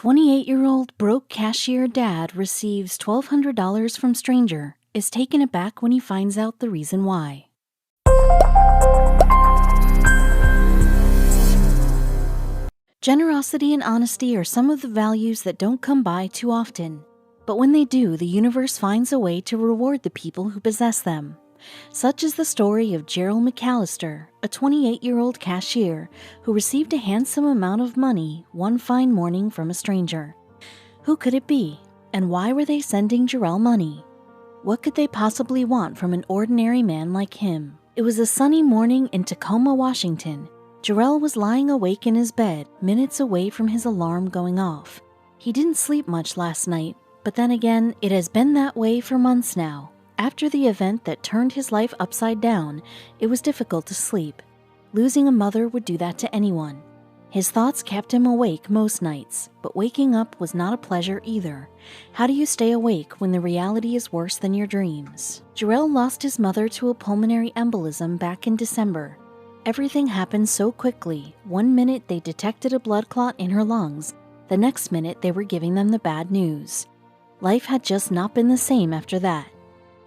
28-year-old broke cashier dad receives $1,200 from stranger, is taken aback when he finds out the reason why. Generosity and honesty are some of the values that don't come by too often. But when they do, the universe finds a way to reward the people who possess them. Such is the story of Gerald McAllister, a 28-year-old cashier who received a handsome amount of money one fine morning from a stranger. Who could it be, and why were they sending Gerald money? What could they possibly want from an ordinary man like him? It was a sunny morning in Tacoma, Washington. Gerald was lying awake in his bed, minutes away from his alarm going off. He didn't sleep much last night, but then again, it has been that way for months now. After the event that turned his life upside down, it was difficult to sleep. Losing a mother would do that to anyone. His thoughts kept him awake most nights, but waking up was not a pleasure either. How do you stay awake when the reality is worse than your dreams? Gerald lost his mother to a pulmonary embolism back in December. Everything happened so quickly. One minute they detected a blood clot in her lungs. The next minute they were giving them the bad news. Life had just not been the same after that.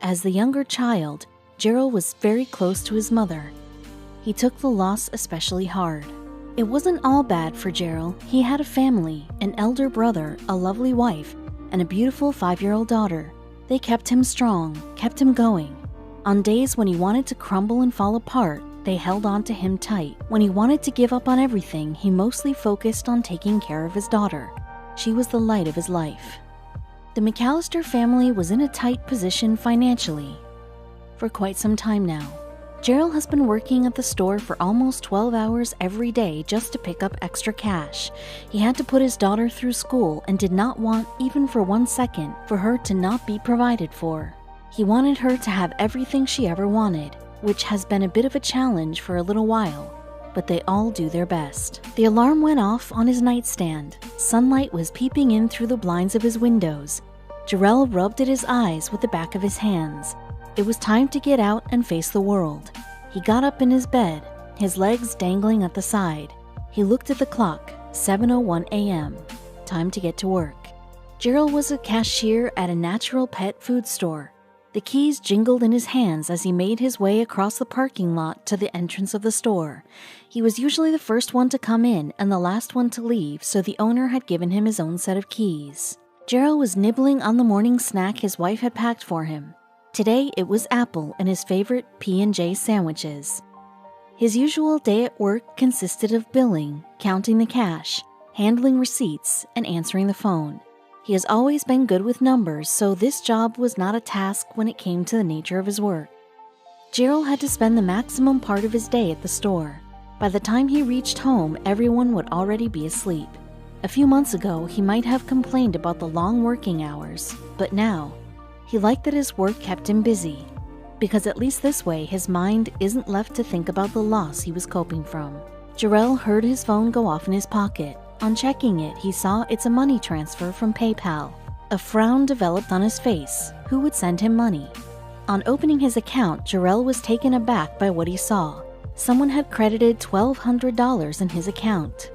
As the younger child, Gerald was very close to his mother. He took the loss especially hard. It wasn't all bad for Gerald. He had a family, an elder brother, a lovely wife, and a beautiful 5-year-old daughter. They kept him strong, kept him going. On days when he wanted to crumble and fall apart, they held on to him tight. When he wanted to give up on everything, he mostly focused on taking care of his daughter. She was the light of his life. The McAllister family was in a tight position financially for quite some time now. Gerald has been working at the store for almost 12 hours every day just to pick up extra cash. He had to put his daughter through school and did not want, even for 1 second, for her to not be provided for. He wanted her to have everything she ever wanted, which has been a bit of a challenge for a little while, but they all do their best. The alarm went off on his nightstand. Sunlight was peeping in through the blinds of his windows. Gerald rubbed at his eyes with the back of his hands. It was time to get out and face the world. He got up in his bed, his legs dangling at the side. He looked at the clock, 7:01 a.m. Time to get to work. Gerald was a cashier at a natural pet food store. The keys jingled in his hands as he made his way across the parking lot to the entrance of the store. He was usually the first one to come in and the last one to leave, so the owner had given him his own set of keys. Gerald was nibbling on the morning snack his wife had packed for him. Today it was apple and his favorite P&J sandwiches. His usual day at work consisted of billing, counting the cash, handling receipts, and answering the phone. He has always been good with numbers, so this job was not a task when it came to the nature of his work. Gerald had to spend the maximum part of his day at the store. By the time he reached home, everyone would already be asleep. A few months ago, he might have complained about the long working hours, but now, he liked that his work kept him busy, because at least this way his mind isn't left to think about the loss he was coping from. Gerald heard his phone go off in his pocket. On checking it, he saw it's a money transfer from PayPal. A frown developed on his face. Who would send him money? On opening his account, Gerald was taken aback by what he saw. Someone had credited $1,200 in his account.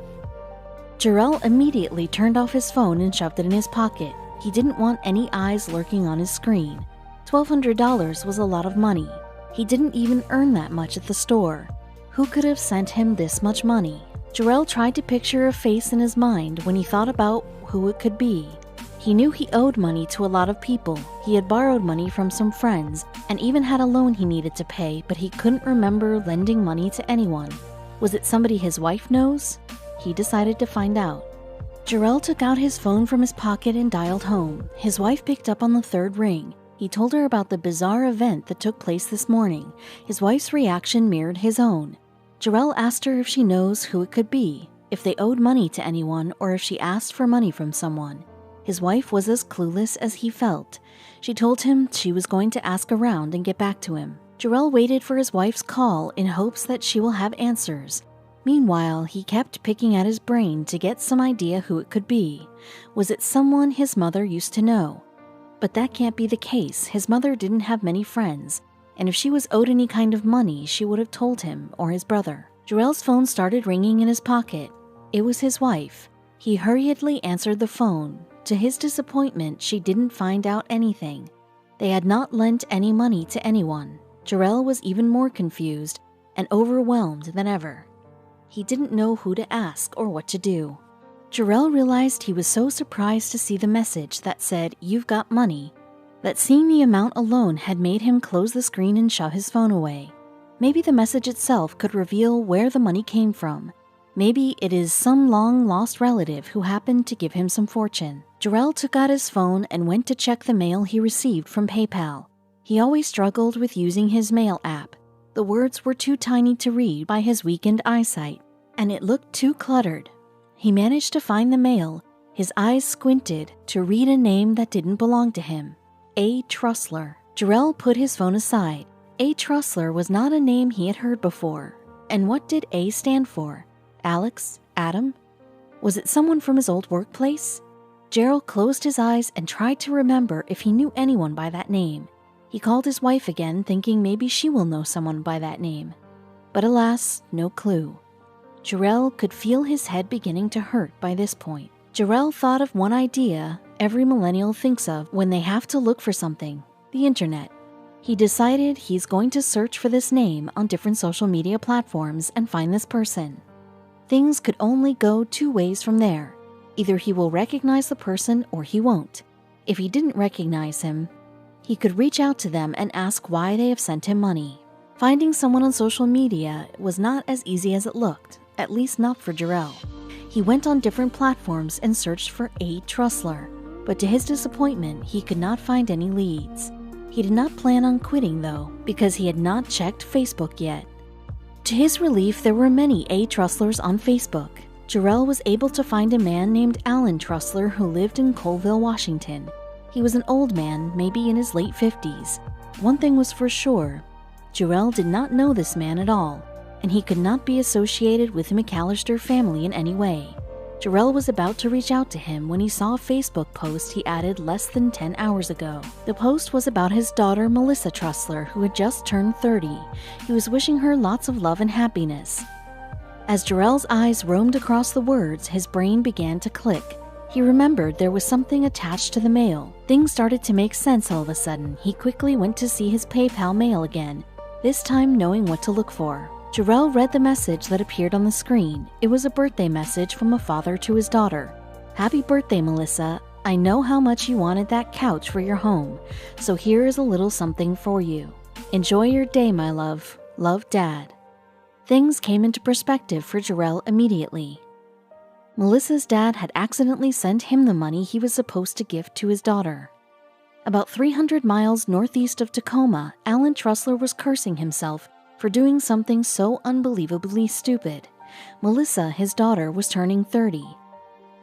Gerald immediately turned off his phone and shoved it in his pocket. He didn't want any eyes lurking on his screen. $1,200 was a lot of money. He didn't even earn that much at the store. Who could have sent him this much money? Gerald tried to picture a face in his mind when he thought about who it could be. He knew he owed money to a lot of people. He had borrowed money from some friends and even had a loan he needed to pay, but he couldn't remember lending money to anyone. Was it somebody his wife knows? He decided to find out. Gerald took out his phone from his pocket and dialed home. His wife picked up on the third ring. He told her about the bizarre event that took place this morning. His wife's reaction mirrored his own. Gerald asked her if she knows who it could be, if they owed money to anyone, or if she asked for money from someone. His wife was as clueless as he felt. She told him she was going to ask around and get back to him. Gerald waited for his wife's call in hopes that she will have answers. Meanwhile, he kept picking at his brain to get some idea who it could be. Was it someone his mother used to know? But that can't be the case. His mother didn't have many friends, and if she was owed any kind of money, she would have told him or his brother. Gerald's phone started ringing in his pocket. It was his wife. He hurriedly answered the phone. To his disappointment, she didn't find out anything. They had not lent any money to anyone. Jarrell was even more confused and overwhelmed than ever. He didn't know who to ask or what to do. Jarrell realized he was so surprised to see the message that said, "You've got money," that seeing the amount alone had made him close the screen and shove his phone away. Maybe the message itself could reveal where the money came from. Maybe it is some long-lost relative who happened to give him some fortune. Jarrell took out his phone and went to check the mail he received from PayPal. He always struggled with using his mail app. The words were too tiny to read by his weakened eyesight, and it looked too cluttered. He managed to find the mail. His eyes squinted to read a name that didn't belong to him. A. Trussler. Jarrell put his phone aside. A. Trussler was not a name he had heard before. And what did A stand for? Alex? Adam? Was it someone from his old workplace? Jarrell closed his eyes and tried to remember if he knew anyone by that name. He called his wife again, thinking maybe she will know someone by that name. But alas, no clue. Jarrell could feel his head beginning to hurt by this point. Jarrell thought of one idea every millennial thinks of when they have to look for something: the internet. He decided he's going to search for this name on different social media platforms and find this person. Things could only go two ways from there. Either he will recognize the person or he won't. If he didn't recognize him, he could reach out to them and ask why they have sent him money. Finding someone on social media was not as easy as it looked, at least not for Jarrell. He went on different platforms and searched for A. Trussler, but to his disappointment, he could not find any leads. He did not plan on quitting though, because he had not checked Facebook yet. To his relief, there were many A. Trusslers on Facebook. Jarrell was able to find a man named Alan Trussler who lived in Colville, Washington. He was an old man, maybe in his late 50s. One thing was for sure, Jarrell did not know this man at all, and he could not be associated with the McAllister family in any way. Jarrell was about to reach out to him when he saw a Facebook post he added less than 10 hours ago. The post was about his daughter Melissa Trussler, who had just turned 30. He was wishing her lots of love and happiness. As Jarrell's eyes roamed across the words, his brain began to click. He remembered there was something attached to the mail. Things started to make sense all of a sudden. He quickly went to see his PayPal mail again, this time knowing what to look for. Jarrell read the message that appeared on the screen. It was a birthday message from a father to his daughter. "Happy birthday, Melissa. I know how much you wanted that couch for your home, so here is a little something for you. Enjoy your day, my love. Love, Dad." Things came into perspective for Jarrell immediately. Melissa's dad had accidentally sent him the money he was supposed to give to his daughter. About 300 miles northeast of Tacoma, Alan Trussler was cursing himself for doing something so unbelievably stupid. Melissa, his daughter, was turning 30.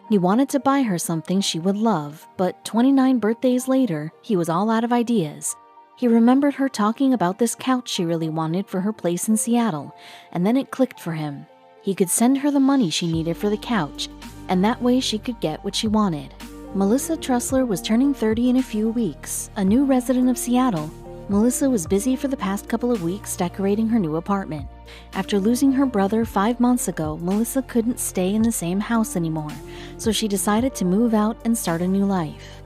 He wanted to buy her something she would love, but 29 birthdays later, he was all out of ideas. He remembered her talking about this couch she really wanted for her place in Seattle, and then it clicked for him. He could send her the money she needed for the couch, and that way she could get what she wanted. Melissa Trussler was turning 30 in a few weeks. A new resident of Seattle, Melissa was busy for the past couple of weeks decorating her new apartment. After losing her brother 5 months ago, Melissa couldn't stay in the same house anymore, so she decided to move out and start a new life.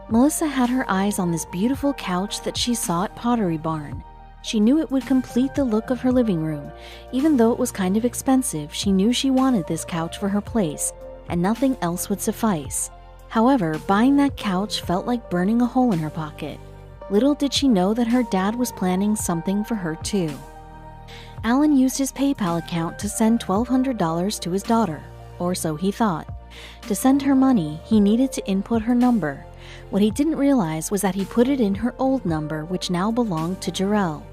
Melissa had her eyes on this beautiful couch that she saw at Pottery Barn. She knew it would complete the look of her living room. Even though it was kind of expensive, she knew she wanted this couch for her place, and nothing else would suffice. However, buying that couch felt like burning a hole in her pocket. Little did she know that her dad was planning something for her too. Alan used his PayPal account to send $1,200 to his daughter, or so he thought. To send her money, he needed to input her number. What he didn't realize was that he put it in her old number, which now belonged to Jarrell.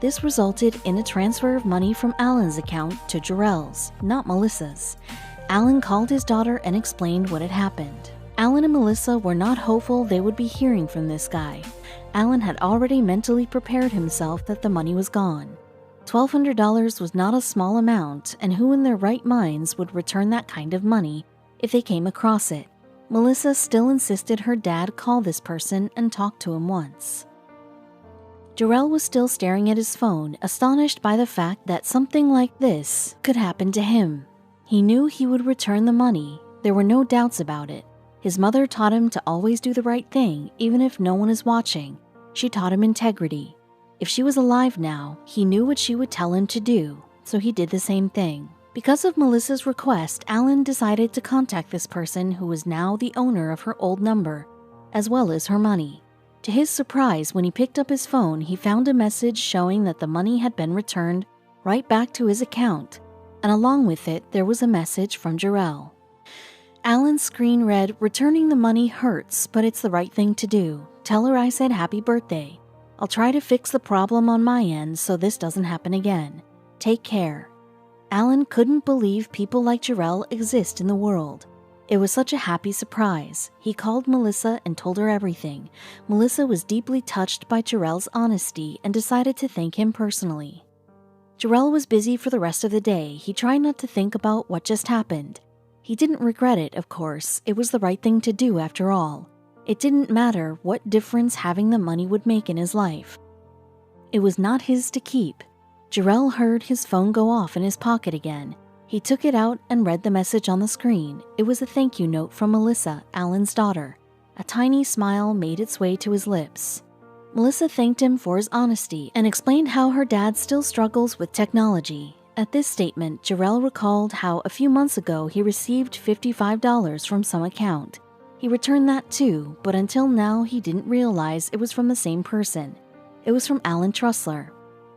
This resulted in a transfer of money from Alan's account to Jarrell's, not Melissa's. Alan called his daughter and explained what had happened. Alan and Melissa were not hopeful they would be hearing from this guy. Alan had already mentally prepared himself that the money was gone. $1,200 was not a small amount, and who in their right minds would return that kind of money if they came across it? Melissa still insisted her dad call this person and talk to him once. Jarrell was still staring at his phone, astonished by the fact that something like this could happen to him. He knew he would return the money, There were no doubts about it. His mother taught him to always do the right thing, even if no one is watching. She taught him integrity. If she was alive now, he knew what she would tell him to do, so he did the same thing. Because of Melissa's request, Alan decided to contact this person who was now the owner of her old number, as well as her money. To his surprise, when he picked up his phone, he found a message showing that the money had been returned right back to his account, and along with it, there was a message from Jarrell. Alan's screen read, "Returning the money hurts, but it's the right thing to do. Tell her I said happy birthday. I'll try to fix the problem on my end so this doesn't happen again. Take care." Alan couldn't believe people like Jarrell exist in the world. It was such a happy surprise. He called Melissa and told her everything. Melissa was deeply touched by Jarrell's honesty and decided to thank him personally. Jarrell was busy for the rest of the day. He tried not to think about what just happened. He didn't regret it, of course. It was the right thing to do after all. It didn't matter what difference having the money would make in his life. It was not his to keep. Jarrell heard his phone go off in his pocket again. He took it out and read the message on the screen. It was a thank you note from Melissa, Alan's daughter. A tiny smile made its way to his lips. Melissa thanked him for his honesty and explained how her dad still struggles with technology. At this statement, Jarrell recalled how a few months ago he received $55 from some account. He returned that too, but until now he didn't realize it was from the same person. It was from Alan Trussler.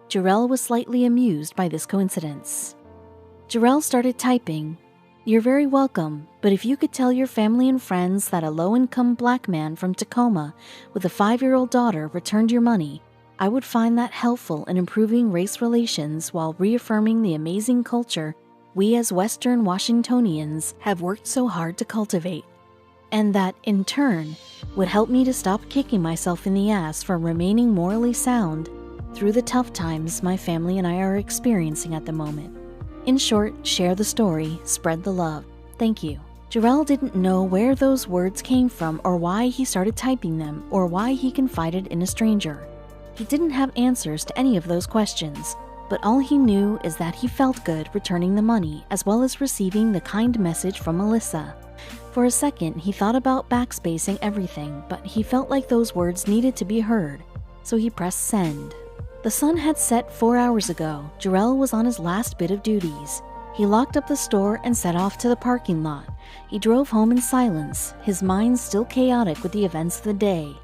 Jarrell was slightly amused by this coincidence. Jarrell started typing, "You're very welcome, but if you could tell your family and friends that a low-income black man from Tacoma with a 5-year-old daughter returned your money, I would find that helpful in improving race relations while reaffirming the amazing culture we as Western Washingtonians have worked so hard to cultivate. And that, in turn, would help me to stop kicking myself in the ass for remaining morally sound through the tough times my family and I are experiencing at the moment. In short, share the story, spread the love. Thank you." Jarrell didn't know where those words came from or why he started typing them or why he confided in a stranger. He didn't have answers to any of those questions, but all he knew is that he felt good returning the money as well as receiving the kind message from Melissa. For a second, he thought about backspacing everything, but he felt like those words needed to be heard, so he pressed send. The sun had set 4 hours ago. Jarrell was on his last bit of duties. He locked up the store and set off to the parking lot. He drove home in silence, his mind still chaotic with the events of the day.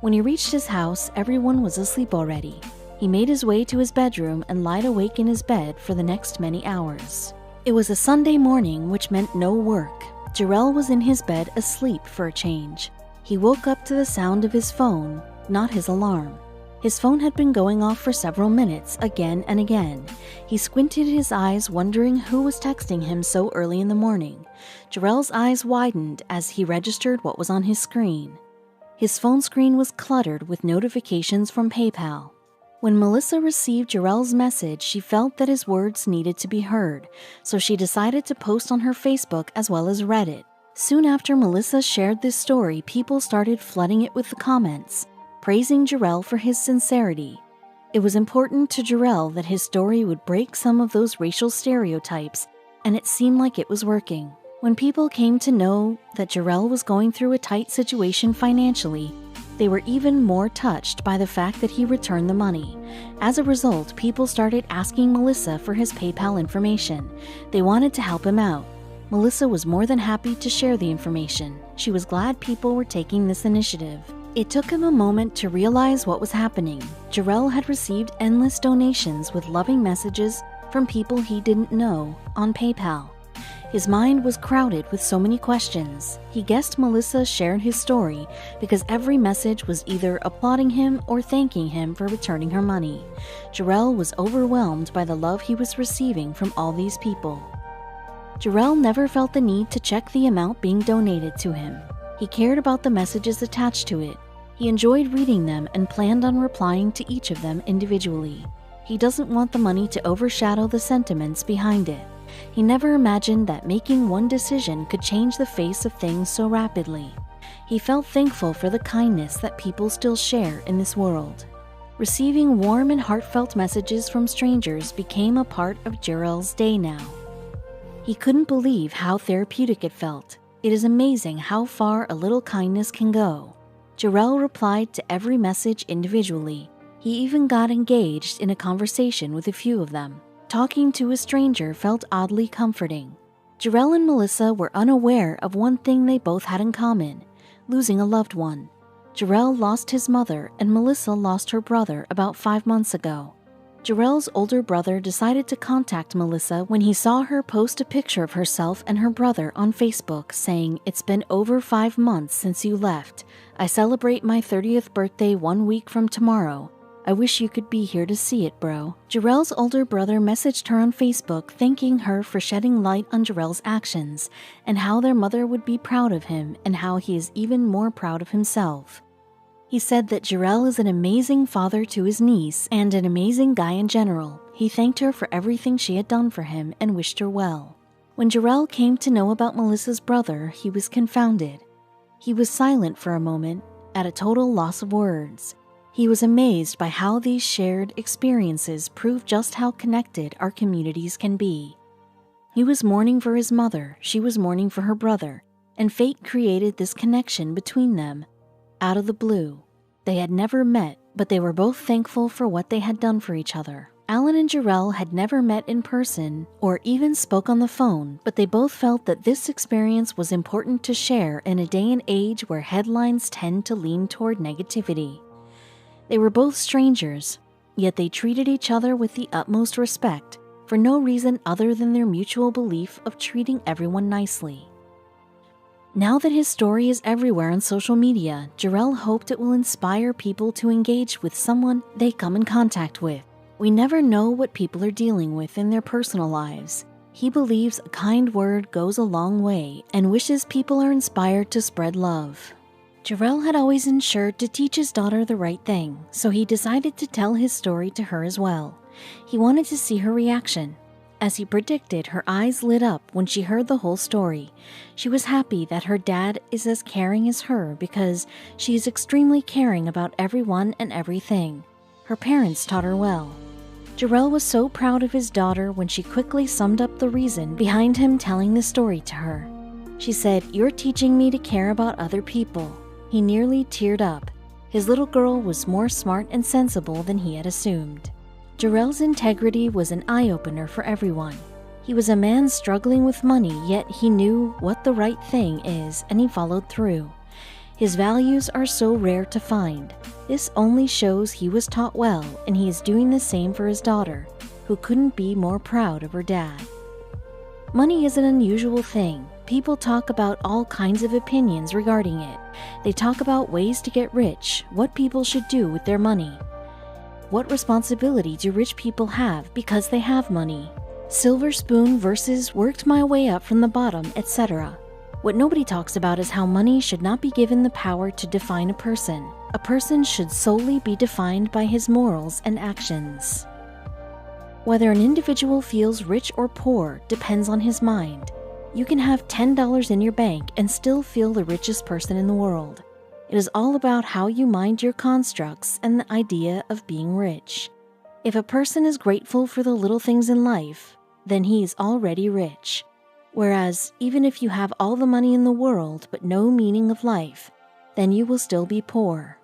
When he reached his house, everyone was asleep already. He made his way to his bedroom and lied awake in his bed for the next many hours. It was a Sunday morning, which meant no work. Jarrell was in his bed asleep for a change. He woke up to the sound of his phone, not his alarm. His phone had been going off for several minutes, again and again. He squinted his eyes, wondering who was texting him so early in the morning. Jarrell's eyes widened as he registered what was on his screen. His phone screen was cluttered with notifications from PayPal. When Melissa received Jarrell's message, she felt that his words needed to be heard, so she decided to post on her Facebook as well as Reddit. Soon after Melissa shared this story, people started flooding it with the comments, praising Jarrell for his sincerity. It was important to Jarrell that his story would break some of those racial stereotypes, and it seemed like it was working. When people came to know that Jarrell was going through a tight situation financially, they were even more touched by the fact that he returned the money. As a result, people started asking Melissa for his PayPal information. They wanted to help him out. Melissa was more than happy to share the information. She was glad people were taking this initiative. It took him a moment to realize what was happening. Jarrell had received endless donations with loving messages from people he didn't know on PayPal. His mind was crowded with so many questions. He guessed Melissa shared his story because every message was either applauding him or thanking him for returning her money. Jarrell was overwhelmed by the love he was receiving from all these people. Jarrell never felt the need to check the amount being donated to him. He cared about the messages attached to it. He enjoyed reading them and planned on replying to each of them individually. He doesn't want the money to overshadow the sentiments behind it. He never imagined that making one decision could change the face of things so rapidly. He felt thankful for the kindness that people still share in this world. Receiving warm and heartfelt messages from strangers became a part of Jarrell's day now. He couldn't believe how therapeutic it felt. It is amazing how far a little kindness can go. Jarrell replied to every message individually. He even got engaged in a conversation with a few of them. Talking to a stranger felt oddly comforting. Jarrell and Melissa were unaware of one thing they both had in common: losing a loved one. Jarrell lost his mother and Melissa lost her brother about 5 months ago. Jarrell's older brother decided to contact Melissa when he saw her post a picture of herself and her brother on Facebook saying, "It's been over 5 months since you left. I celebrate my 30th birthday 1 week from tomorrow. I wish you could be here to see it, bro." Jarrell's older brother messaged her on Facebook thanking her for shedding light on Jarrell's actions and how their mother would be proud of him and how he is even more proud of himself. He said that Jarrell is an amazing father to his niece and an amazing guy in general. He thanked her for everything she had done for him and wished her well. When Jarrell came to know about Melissa's brother, he was confounded. He was silent for a moment, at a total loss of words. He was amazed by how these shared experiences prove just how connected our communities can be. He was mourning for his mother, she was mourning for her brother, and fate created this connection between them. Out of the blue. They had never met, but they were both thankful for what they had done for each other. Alan and Jarrell had never met in person or even spoke on the phone, but they both felt that this experience was important to share in a day and age where headlines tend to lean toward negativity. They were both strangers, yet they treated each other with the utmost respect, for no reason other than their mutual belief of treating everyone nicely. Now that his story is everywhere on social media, Jarrell hoped it will inspire people to engage with someone they come in contact with. We never know what people are dealing with in their personal lives. He believes a kind word goes a long way and wishes people are inspired to spread love. Jarrell had always ensured to teach his daughter the right thing, so he decided to tell his story to her as well. He wanted to see her reaction. As he predicted, her eyes lit up when she heard the whole story. She was happy that her dad is as caring as her because she is extremely caring about everyone and everything. Her parents taught her well. Jarrell was so proud of his daughter when she quickly summed up the reason behind him telling the story to her. She said, "You're teaching me to care about other people." He nearly teared up. His little girl was more smart and sensible than he had assumed. Jarrell's integrity was an eye-opener for everyone. He was a man struggling with money, yet he knew what the right thing is and he followed through. His values are so rare to find. This only shows he was taught well and he is doing the same for his daughter, who couldn't be more proud of her dad. Money is an unusual thing. People talk about all kinds of opinions regarding it. They talk about ways to get rich, what people should do with their money. What responsibility do rich people have because they have money? Silver spoon versus worked my way up from the bottom, etc. What nobody talks about is how money should not be given the power to define a person. A person should solely be defined by his morals and actions. Whether an individual feels rich or poor depends on his mind. You can have $10 in your bank and still feel the richest person in the world. It is all about how you mind your constructs and the idea of being rich. If a person is grateful for the little things in life, then he is already rich. Whereas, even if you have all the money in the world but no meaning of life, then you will still be poor.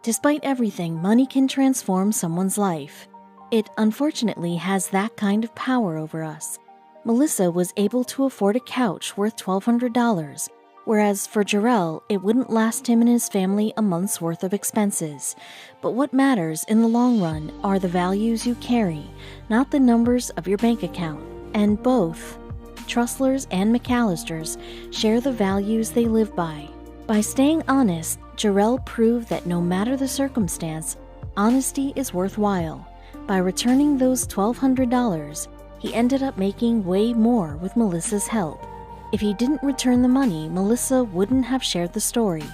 Despite everything, money can transform someone's life. It, unfortunately, has that kind of power over us. Melissa was able to afford a couch worth $1,200, whereas for Jarrell, it wouldn't last him and his family a month's worth of expenses. But what matters in the long run are the values you carry, not the numbers of your bank account. And both, Trustlers and McAllisters, share the values they live by. By staying honest, Jarrell proved that no matter the circumstance, honesty is worthwhile. By returning those $1,200, he ended up making way more with Melissa's help. If he didn't return the money, Melissa wouldn't have shared the story.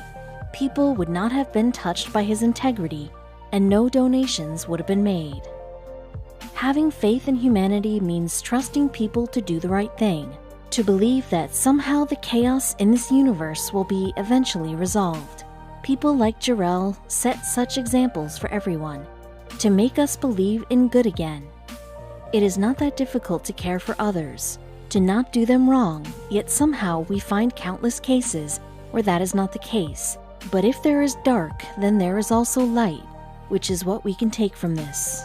People would not have been touched by his integrity, and no donations would have been made. Having faith in humanity means trusting people to do the right thing, to believe that somehow the chaos in this universe will be eventually resolved. People like Jarrell set such examples for everyone, to make us believe in good again. It is not that difficult to care for others, to not do them wrong, yet somehow we find countless cases where that is not the case. But if there is dark, then there is also light, which is what we can take from this.